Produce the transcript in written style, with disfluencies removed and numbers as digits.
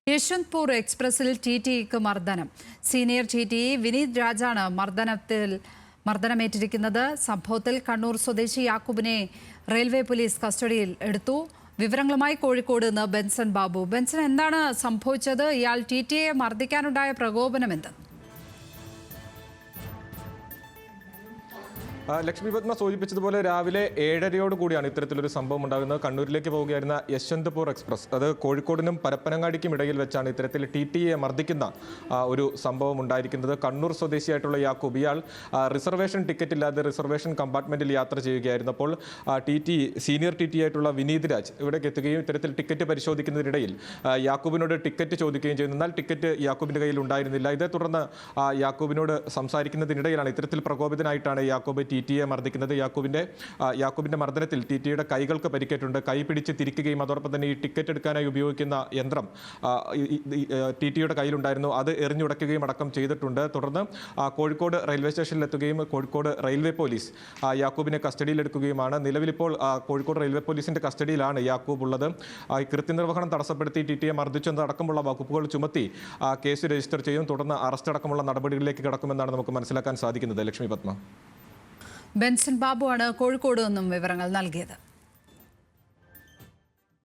യശ്വന്ത്പൂർ എക്സ്പ്രസിൽ ടിടിഇക്ക് മർദ്ദനം. സീനിയർ ടിടിഇ വിനീത് രാജാണ് മർദ്ദനമേറ്റിരിക്കുന്നത്. സംഭവത്തിൽ കണ്ണൂർ സ്വദേശി യാക്കൂബിനെ റെയിൽവേ പോലീസ് കസ്റ്റഡിയിൽ എടുത്തു. വിവരങ്ങളുമായി കോഴിക്കോട് നിന്ന് ബെൻസൺ ബാബു. ബെൻസൺ, എന്താണ് സംഭവിച്ചത്? ഇയാൾ ടിടിഇയെ മർദ്ദിക്കാനുണ്ടായ പ്രകോപനം എന്ത്? ലക്ഷ്മി പത്മ സൂചിപ്പിച്ചതുപോലെ രാവിലെ 7:30 കൂടിയാണ് ഇത്തരത്തിലൊരു സംഭവം ഉണ്ടാകുന്നത്. കണ്ണൂരിലേക്ക് പോവുകയായിരുന്ന യശ്വന്ത്പൂർ എക്സ്പ്രസ്, അത് കോഴിക്കോടിനും പരപ്പനങ്ങാടിക്കും ഇടയിൽ വെച്ചാണ് ഇത്തരത്തിൽ ടിടിഇയെ മർദ്ദിക്കുന്ന ഒരു സംഭവം ഉണ്ടായിരിക്കുന്നത്. കണ്ണൂർ സ്വദേശിയായിട്ടുള്ള യാക്കൂബ്, ഇയാൾ റിസർവേഷൻ ടിക്കറ്റ് ഇല്ലാതെ റിസർവേഷൻ കമ്പാർട്ട്മെന്റിൽ യാത്ര ചെയ്യുകയായിരുന്നപ്പോൾ സീനിയർ ടിടിഇ ആയിട്ടുള്ള വിനീത് രാജ് ഇവിടേക്ക് എത്തുകയും ഇത്തരത്തിൽ ടിക്കറ്റ് പരിശോധിക്കുന്നതിനിടയിൽ യാക്കൂബിനോട് ടിക്കറ്റ് ചോദിക്കുകയും ചെയ്യുന്നു. എന്നാൽ ടിക്കറ്റ് യാക്കൂബിന്റെ കയ്യിൽ ഉണ്ടായിരുന്നില്ല. ഇതേ തുടർന്ന് യാക്കൂബിനോട് സംസാരിക്കുന്നതിനിടയിലാണ് ഇത്തരത്തിൽ പ്രകോപിതനായിട്ടാണ് യാക്കൂബ് ടിടിഇയെ മർദ്ദിക്കുന്നത്. യാക്കൂബിന്റെ മർദ്ദനത്തിൽ ടിടിഇയുടെ കൈകൾക്ക് പരിക്കേറ്റുണ്ട്. കൈ പിടിച്ച് തിരിക്കുകയും അതോടൊപ്പം തന്നെ ഈ ടിക്കറ്റ് എടുക്കാനായി ഉപയോഗിക്കുന്ന യന്ത്രം ടിടിഇയുടെ കയ്യിലുണ്ടായിരുന്നു, അത് എറിഞ്ഞുടയ്ക്കുകയും അടക്കം ചെയ്തിട്ടുണ്ട്. തുടർന്ന് കോഴിക്കോട് റെയിൽവേ സ്റ്റേഷനിലെത്തുകയും കോഴിക്കോട് റെയിൽവേ പോലീസ് യാക്കൂബിനെ കസ്റ്റഡിയിലെടുക്കുകയുമാണ്. നിലവിലിപ്പോൾ കോഴിക്കോട് റെയിൽവേ പോലീസിന്റെ കസ്റ്റഡിയിലാണ് യാക്കൂബ് ഉള്ളത്. കൃത്യനിർവഹണം തടസ്സപ്പെടുത്തി ടിടിഇയെ മർദ്ദിച്ചതടക്കമുള്ള വകുപ്പുകൾ ചുമത്തി കേസ് രജിസ്റ്റർ ചെയ്യും. തുടർന്ന് അറസ്റ്റ് അടക്കമുള്ള നടപടികളിലേക്ക് കടക്കുമെന്നാണ് നമുക്ക് മനസ്സിലാക്കാൻ സാധിക്കുന്നത്. ലക്ഷ്മി പത്മ. ബെൻസൺ ബാബുവാണ് കോഴിക്കോട് നിന്നും വിവരങ്ങൾ നൽകിയത്.